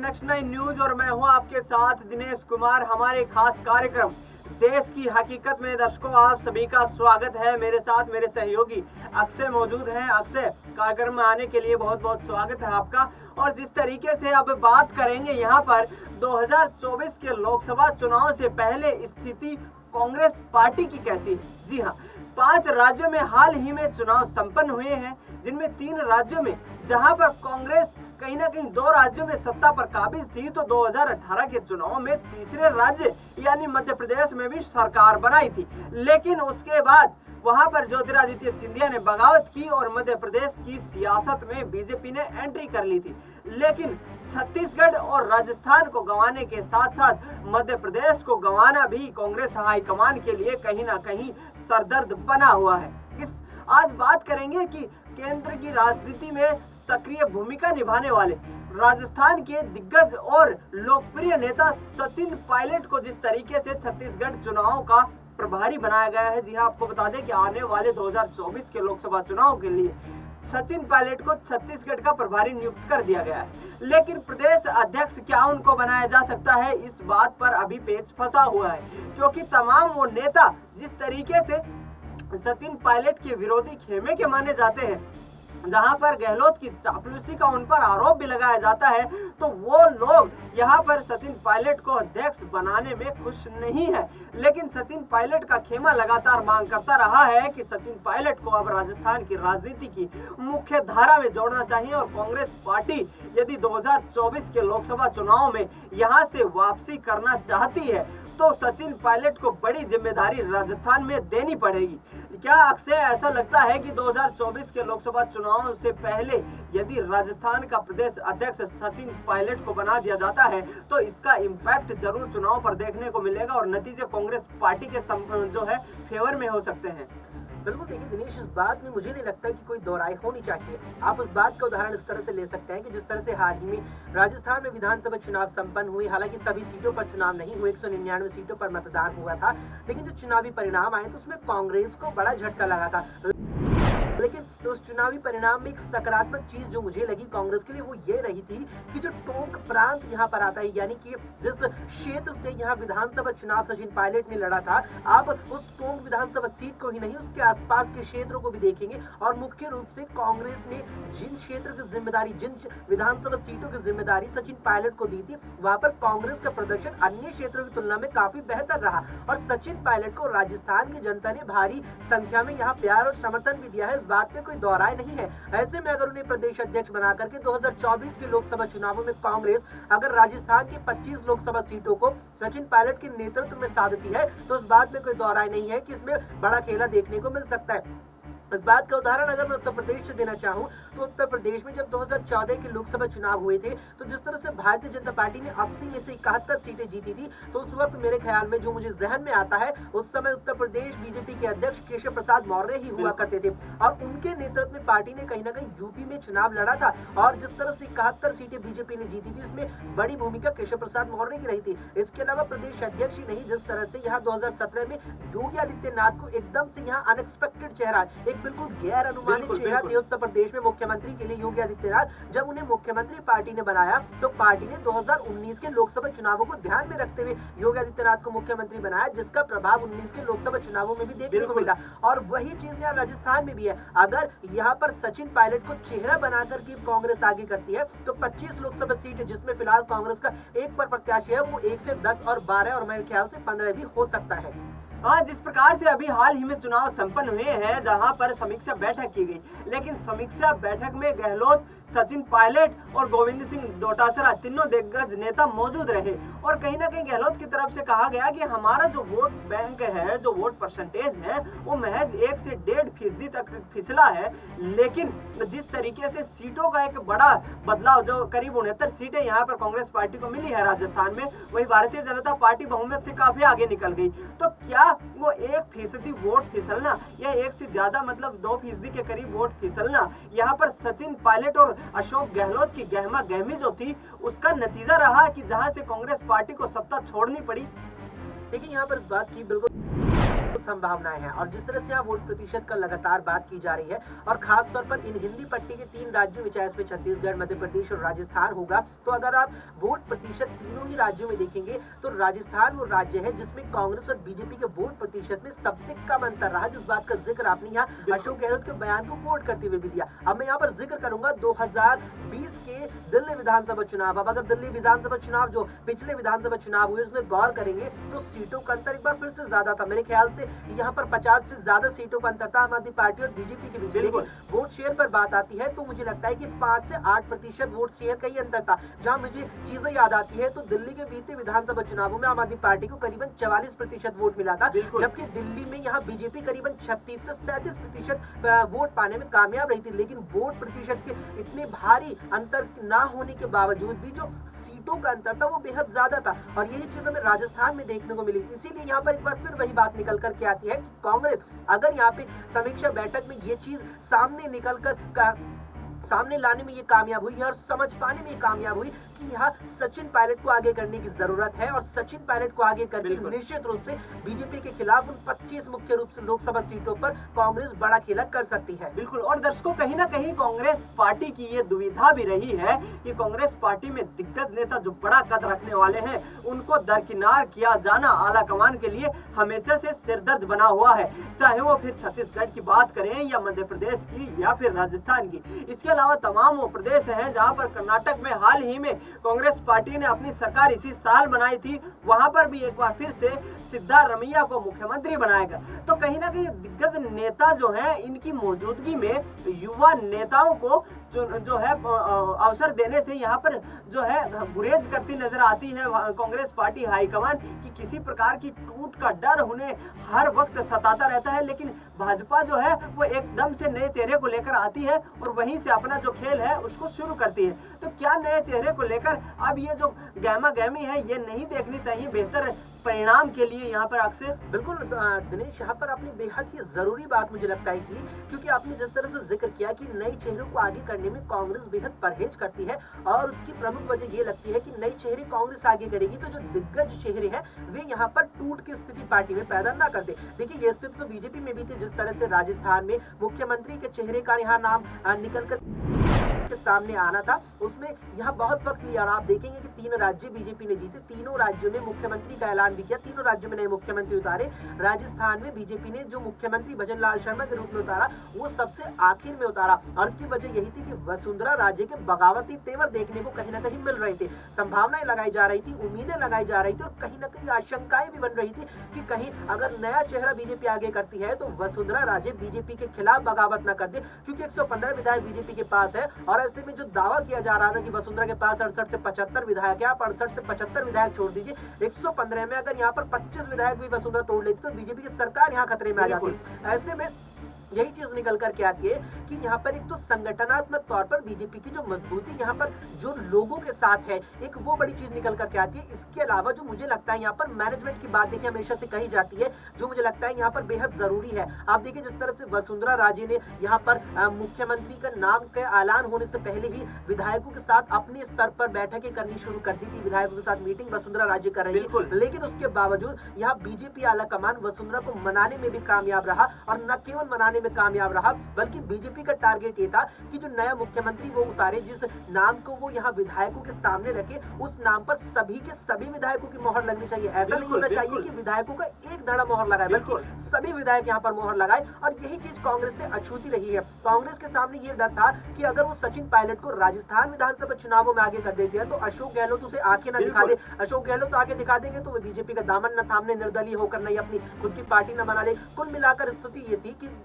Next 9 news और मैं हूं आपके साथ दिनेश कुमार। हमारे खास कार्यक्रम देश की हकीकत में दर्शकों आप सभी का स्वागत है। मेरे साथ मेरे सहयोगी अक्षय मौजूद हैं। अक्षय, कार्यक्रम में आने के लिए बहुत बहुत स्वागत है आपका। और जिस तरीके से अब बात करेंगे यहाँ पर 2024 के लोकसभा चुनाव से पहले स्थिति कांग्रेस पार्टी की कैसी है। जी हाँ, 5 राज्यों में हाल ही में चुनाव संपन्न हुए हैं, जिनमें 3 राज्यों में जहां पर कांग्रेस कहीं ना कहीं 2 राज्यों में सत्ता पर काबिज थी, तो 2018 के चुनाव में तीसरे राज्य यानी मध्य प्रदेश में भी सरकार बनाई थी। लेकिन उसके बाद वहां पर ज्योतिरादित्य सिंधिया ने बगावत की और मध्य प्रदेश की सियासत में बीजेपी ने एंट्री कर ली थी। लेकिन छत्तीसगढ़ और राजस्थान को गंवाने के साथ साथ मध्य प्रदेश को गंवाना भी कांग्रेस हाईकमान के लिए कहीं ना कहीं सरदर्द बना हुआ है। आज बात करेंगे कि केंद्र की राजनीति में सक्रिय भूमिका निभाने वाले राजस्थान के दिग्गज और लोकप्रिय नेता सचिन पायलट को जिस तरीके से छत्तीसगढ़ चुनाव का प्रभारी बनाया गया है। जी हाँ, आपको बता दें कि आने वाले 2024 के लोकसभा चुनाव के लिए सचिन पायलट को छत्तीसगढ़ का प्रभारी नियुक्त कर दिया गया है। लेकिन प्रदेश अध्यक्ष क्या उनको बनाया जा सकता है, इस बात पर अभी पेच फंसा हुआ है, क्योंकि तमाम वो नेता जिस तरीके से सचिन पायलट के विरोधी खेमे के माने जाते हैं, जहां पर गहलोत की चापलूसी का उन पर आरोप भी लगाया जाता है, तो वो लोग यहां पर सचिन पायलट को अध्यक्ष बनाने में खुश नहीं है। लेकिन सचिन पायलट का खेमा लगातार मांग करता रहा है कि सचिन पायलट को अब राजस्थान की राजनीति की मुख्य धारा में जोड़ना चाहिए और कांग्रेस पार्टी यदि 2024 के लोकसभा चुनाव में यहां से वापसी करना चाहती है तो सचिन पायलट को बड़ी जिम्मेदारी राजस्थान में देनी पड़ेगी। क्या अक्षय ऐसा लगता है कि 2024 के लोकसभा चुनाव से पहले यदि राजस्थान का प्रदेश अध्यक्ष सचिन पायलट को बना दिया जाता है तो इसका इम्पैक्ट जरूर चुनाव पर देखने को मिलेगा और नतीजे कांग्रेस पार्टी के जो है फेवर में हो सकते हैं? बिल्कुल, देखिए दिनेश, इस बात में मुझे नहीं लगता कि कोई दोहराई होनी चाहिए। आप इस बात का उदाहरण इस तरह से ले सकते हैं कि जिस तरह से हाल ही में राजस्थान में विधानसभा चुनाव संपन्न हुए, हालांकि सभी सीटों पर चुनाव नहीं हुए, 199 सीटों पर मतदान हुआ था, लेकिन जो चुनावी परिणाम आए तो उसमें कांग्रेस को बड़ा झटका लगा था। लेकिन उस चुनावी परिणाम में एक सकारात्मक चीज जो मुझे लगी कांग्रेस के लिए वो ये रही थी कि जो टोंक प्रांत यहाँ पर आता है, यानी कि जिस क्षेत्र से यहाँ विधानसभा चुनाव सचिन पायलट ने लड़ा था, आप उस टोंक विधानसभा सीट को ही नहीं उसके आसपास के क्षेत्रों को भी देखेंगे। और मुख्य रूप से कांग्रेस ने जिन क्षेत्र की जिम्मेदारी, जिन विधानसभा सीटों की जिम्मेदारी सचिन पायलट को दी थी, वहां पर कांग्रेस का प्रदर्शन अन्य क्षेत्रों की तुलना में काफी बेहतर रहा और सचिन पायलट को राजस्थान की जनता ने भारी संख्या में यहाँ प्यार और समर्थन भी दिया है। बात में कोई दोहराई नहीं है। ऐसे में अगर उन्हें प्रदेश अध्यक्ष बना करके 2024 के लोकसभा चुनावों में कांग्रेस अगर राजस्थान की 25 लोकसभा सीटों को सचिन पायलट के नेतृत्व में साधती है तो इस बात में कोई दोहराई नहीं है कि इसमें बड़ा खेला देखने को मिल सकता है। इस बात का उदाहरण अगर मैं उत्तर प्रदेश से देना चाहूं तो उत्तर प्रदेश में जब 2014 के लोकसभा चुनाव हुए थे तो जिस तरह से भारतीय जनता पार्टी ने 80 में से 71 सीटें जीती थी, तो उस वक्त मेरे ख्याल में जो मुझे जहन में आता है, उस समय उत्तर प्रदेश बीजेपी के अध्यक्ष केशव प्रसाद मौर्य ही हुआ करते थे और उनके नेतृत्व में पार्टी ने कहीं ना कहीं यूपी में चुनाव लड़ा था और जिस तरह से 71 सीटें बीजेपी ने जीती थी उसमें बड़ी भूमिका केशव प्रसाद मौर्य की रही थी। इसके अलावा प्रदेश अध्यक्ष ही नहीं, जिस तरह से यहाँ 2017 में योगी आदित्यनाथ को एकदम से यहाँ अनएक्सपेक्टेड चेहरा, एक बिल्कुल गैर अनुमानित चेहरा थे उत्तर प्रदेश में मुख्यमंत्री के लिए योगी आदित्यनाथ, जब उन्हें मुख्यमंत्री पार्टी ने बनाया तो पार्टी ने 2019 के लोकसभा चुनावों को ध्यान में रखते हुए योगी आदित्यनाथ को मुख्यमंत्री बनाया, जिसका प्रभाव 19 के लोकसभा चुनावों में भी देखने को मिला। और वही चीज यहाँ राजस्थान में भी है। अगर यहाँ पर सचिन पायलट को चेहरा बनाकर के कांग्रेस आगे करती है तो 25 लोकसभा सीटें जिसमें फिलहाल कांग्रेस का एक पर प्रत्याशी है, वो 1 से 10 और 12 और मेरे ख्याल से 15 भी हो सकता है। जिस प्रकार से अभी हाल ही में चुनाव संपन्न हुए हैं, जहां पर समीक्षा बैठक की गई, लेकिन समीक्षा बैठक में गहलोत, सचिन पायलट और गोविंद सिंह डोटासरा तीनों दिग्गज नेता मौजूद रहे और कहीं ना कहीं गहलोत की तरफ से कहा गया कि हमारा जो वोट बैंक है, जो वोट परसेंटेज है, वो महज 1 से 1.5% तक फिसला है। लेकिन जिस तरीके से सीटों का एक बड़ा बदलाव, जो करीब 69 सीटें यहाँ पर कांग्रेस पार्टी को मिली है राजस्थान में, वही भारतीय जनता पार्टी बहुमत से काफी आगे निकल गई। तो क्या वो 1% वोट फिसलना या 1 से ज्यादा मतलब 2% के करीब वोट फिसलना यहाँ पर सचिन पायलट और अशोक गहलोत की गहमा गहमी जो थी उसका नतीजा रहा कि जहां से कांग्रेस पार्टी को सत्ता छोड़नी पड़ी? देखिए, यहाँ पर इस बात की बिल्कुल संभावनाएं हैं। और जिस तरह से यहाँ वोट प्रतिशत का लगातार बात की जा रही है और खास तौर पर इन हिंदी पट्टी के 3 राज्यों में, चाहे इसमें छत्तीसगढ़, मध्य प्रदेश और राजस्थान होगा, तो अगर आप वोट प्रतिशत तीनों ही राज्यों में देखेंगे तो राजस्थान वो राज्य है जिसमें कांग्रेस और बीजेपी के वोट प्रतिशत में सबसे कम अंतर रहा, जिस बात का जिक्र आपने यहाँ अशोक गहलोत के बयान को कोट करते हुए भी दिया। अब मैं यहाँ पर जिक्र करूंगा 2020 के दिल्ली विधानसभा चुनाव। अब अगर दिल्ली विधानसभा चुनाव जो पिछले विधानसभा चुनाव हुए उसमें गौर करेंगे तो सीटों का अंतर एक बार फिर से ज्यादा था। मेरे ख्याल से यहाँ पर 50 से ज्यादा सीटों का अंतर था आम आदमी पार्टी और बीजेपी के बीच। लेकिन वोट शेयर पर बात आती है तो मुझे लगता है कि 5 से 8% वोट शेयर का ही अंतर था। जहां मुझे चीजें याद आती है तो दिल्ली के बीते विधानसभा चुनावों में आम आदमी पार्टी को करीबन 44% वोट मिला था, जबकि दिल्ली में यहाँ बीजेपी करीबन 36 से 37% वोट पाने में कामयाब रही थी। लेकिन वोट प्रतिशत के इतने भारी अंतर ना होने के बावजूद भी जो सीटों का अंतर था वो बेहद ज्यादा था और यही चीज हमें राजस्थान में देखने को मिली। इसीलिए यहाँ पर एक बार फिर वही बात निकल कर के आती है कि कांग्रेस अगर यहाँ पे समीक्षा बैठक में ये चीज सामने निकल कर सामने लाने में ये कामयाब हुई है और समझ पाने में ये कामयाब हुई कि यहाँ सचिन पायलट को आगे करने की जरूरत है और सचिन पायलट को आगे करके निश्चित रूप से बीजेपी के खिलाफ उन 25 मुख्य रूप से लोकसभा सीटों पर कांग्रेस बड़ा खेला कर सकती है। बिल्कुल। और दर्शकों, कहीं ना कहीं कांग्रेस पार्टी की ये दुविधा भी रही है कि कांग्रेस पार्टी में दिग्गज नेता जो बड़ा कद रखने वाले हैं उनको दरकिनार किया जाना आला कमान के लिए हमेशा से सिरदर्द बना हुआ है, चाहे वो फिर छत्तीसगढ़ की बात करें या मध्य प्रदेश की या फिर राजस्थान की। इसके अलावा तमाम वो प्रदेश हैं जहां पर कर्नाटक में हाल ही में कांग्रेस पार्टी ने अपनी सरकार इसी साल बनाई थी, वहां पर भी एक बार फिर से सिद्धारमैया को मुख्यमंत्री बनाएगा। तो कहीं ना कहीं दिग्गज नेता जो हैं इनकी मौजूदगी में युवा नेताओं को जो है अवसर देने से यहाँ पर जो है गुरेज करती नजर आती है कांग्रेस पार्टी हाईकमान की। किसी प्रकार की टूट का डर उन्हें हर वक्त सताता रहता है, लेकिन भाजपा जो है वो एकदम से नए चेहरे को लेकर आती है और वहीं से अपना जो खेल है उसको शुरू करती है। तो क्या नए चेहरे को लेकर अब ये जो गहमा गहमी है ये नहीं देखनी चाहिए बेहतर परिणाम के लिए यहाँ पर अक्सर? बिल्कुल दिनेश, यहाँ पर आपने बेहद ही जरूरी बात मुझे लगता है कि क्योंकि आपने जिस तरह से जिक्र किया कि नए चेहरों को आगे करने में कांग्रेस बेहद परहेज करती है और उसकी प्रमुख वजह ये लगती है कि नए चेहरे कांग्रेस आगे करेगी तो जो दिग्गज चेहरे हैं वे यहाँ पर टूट की स्थिति पार्टी में पैदा ना कर दे। देखिए ये स्थिति तो बीजेपी में भी थी, जिस तरह से राजस्थान में मुख्यमंत्री के चेहरे का यहाँ नाम निकल कर के सामने आना था, उसमें यहाँ बहुत वक्त लिया और आप देखेंगे कि 3 राज्य बीजेपी ने जीते, तीनों राज्यों में मुख्यमंत्री का ऐलान भी किया, तीनों राज्यों में नए मुख्यमंत्री उतारे। राजस्थान में बीजेपी ने जो मुख्यमंत्री भजन लाल शर्मा के रूप में उतारा वो सबसे आखिर में उतारा और इसकी वजह यही थी कि वसुंधरा राजे के बगावती तेवर देखने को कहीं ना कहीं मिल रहे थे। संभावनाएं लगाई जा रही थी, उम्मीदें लगाई जा रही थी और कहीं ना कहीं आशंकाएं भी बन रही थी कि कहीं अगर नया चेहरा बीजेपी आगे करती है तो वसुंधरा राजे बीजेपी के खिलाफ बगावत न कर दे, क्योंकि 115 विधायक बीजेपी के पास है और ऐसे में जो दावा किया जा रहा था कि वसुंधरा के पास 68 से 75 विधायक है, आप 68 से 75 विधायक छोड़ दीजिए, 115 में अगर यहाँ पर 25 विधायक भी वसुंधरा तोड़ लेती तो बीजेपी की सरकार यहाँ खतरे में आ जाती। ऐसे में यही चीज निकल करके आती है कि यहाँ पर एक तो संगठनात्मक तौर पर बीजेपी की जो मजबूती यहाँ पर जो लोगों के साथ है, एक वो बड़ी चीज निकल करके आती है। इसके अलावा जो मुझे लगता है यहाँ पर मैनेजमेंट की बात देखिए हमेशा से कही जाती है, जो मुझे लगता है यहाँ पर बेहद जरूरी है। आप देखिए जिस तरह से वसुंधरा राजे ने यहाँ पर मुख्यमंत्री का नाम का ऐलान होने से पहले ही विधायकों के साथ अपने स्तर पर बैठकें करनी शुरू कर दी थी, विधायकों के साथ मीटिंग वसुंधरा राजे कर रही थी, लेकिन उसके बावजूद यहाँ बीजेपी आला कमान वसुंधरा को मनाने में भी कामयाब रहा और न केवल मनाने में कामयाब रहा बल्कि बीजेपी का टारगेट ये था कि जो नया मुख्यमंत्री वो उतारे, जिस नाम को वो यहाँ विधायकों के सामने रखे, उस नाम पर सभी के सभी विधायकों की मोहर लगनी चाहिए। ऐसा नहीं होना चाहिए कि विधायकों का एक धड़ा मोहर लगाए, बल्कि सभी विधायक यहाँ पर मोहर लगाए और यही चीज कांग्रेस से अछूती रही है। कांग्रेस के सामने ये डर था कि अगर वो सचिन पायलट को राजस्थान विधानसभा चुनावों में आगे कर देते हैं तो अशोक गहलोत उसे आंखें न दिखा दे, अशोक गहलोत आगे दिखा देंगे तो वे बीजेपी का दामन न थामने, निर्दलीय होकर नहीं अपनी खुद की पार्टी न बना ले। कुल मिलाकर स्थिति ये थी कि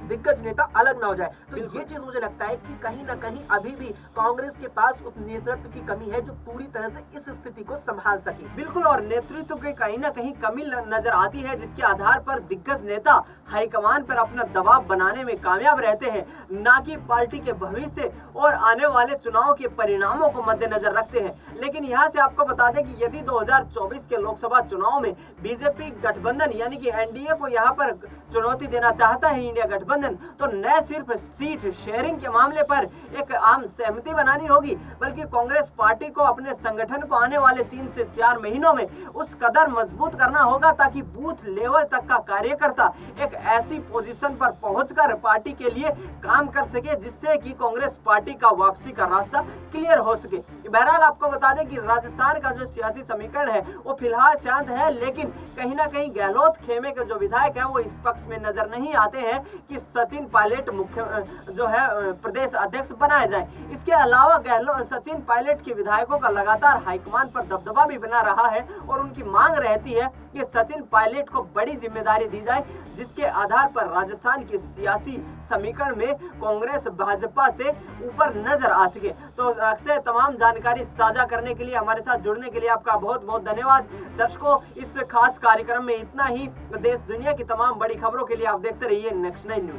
दिग्गज नेता अलग ना हो जाए। तो ये चीज मुझे लगता है कि कहीं ना कहीं अभी भी कांग्रेस के पास उस नेतृत्व की कमी है जो पूरी तरह से इस स्थिति को संभाल सके। बिल्कुल, और नेतृत्व की कहीं ना कहीं कमी नजर आती है, जिसके आधार पर दिग्गज नेता हाईकमान पर अपना दबाव बनाने में कामयाब रहते हैं, ना कि पार्टी के भविष्य और आने वाले चुनाव के परिणामों को मद्देनजर रखते हैं। लेकिन यहाँ से आपको बता दें कि यदि 2024 के लोकसभा चुनाव में बीजेपी गठबंधन यानी कि एनडीए को यहाँ पर चुनौती देना चाहता है इंडिया गठबंधन, गठबंधन तो न सिर्फ सीट शेयरिंग के मामले पर एक आम सहमति बनानी होगी, बल्कि कांग्रेस पार्टी को अपने संगठन को आने वाले 3 से 4 महीनों में उस कदर मजबूत करना होगा ताकि बूथ लेवल तक का कार्यकर्ता एक ऐसी पोजीशन पर पहुंचकर पार्टी के लिए काम कर सके जिससे कि कांग्रेस पार्टी का वापसी का रास्ता क्लियर हो सके। बहरहाल आपको बता दें कि राजस्थान का जो सियासी समीकरण है वो फिलहाल शांत है, लेकिन कहीं ना कहीं गहलोत खेमे के जो विधायक है वो इस पक्ष में नजर नहीं आते हैं कि सचिन पायलट मुख्य जो है प्रदेश अध्यक्ष बनाए जाए। इसके अलावा गहलोत सचिन पायलट के विधायकों का लगातार हाईकमान पर दबदबा भी बना रहा है और उनकी मांग रहती है कि सचिन पायलट को बड़ी जिम्मेदारी दी जाए, जिसके आधार पर राजस्थान के सियासी समीकरण में कांग्रेस भाजपा से ऊपर नजर आ सके। तो अक्सर तमाम जानकारी साझा करने के लिए, हमारे साथ जुड़ने के लिए आपका बहुत बहुत धन्यवाद। दर्शकों, इस खास कार्यक्रम में इतना ही। देश दुनिया की तमाम बड़ी खबरों के लिए आप देखते रहिए नेक्स्ट 9 न्यूज।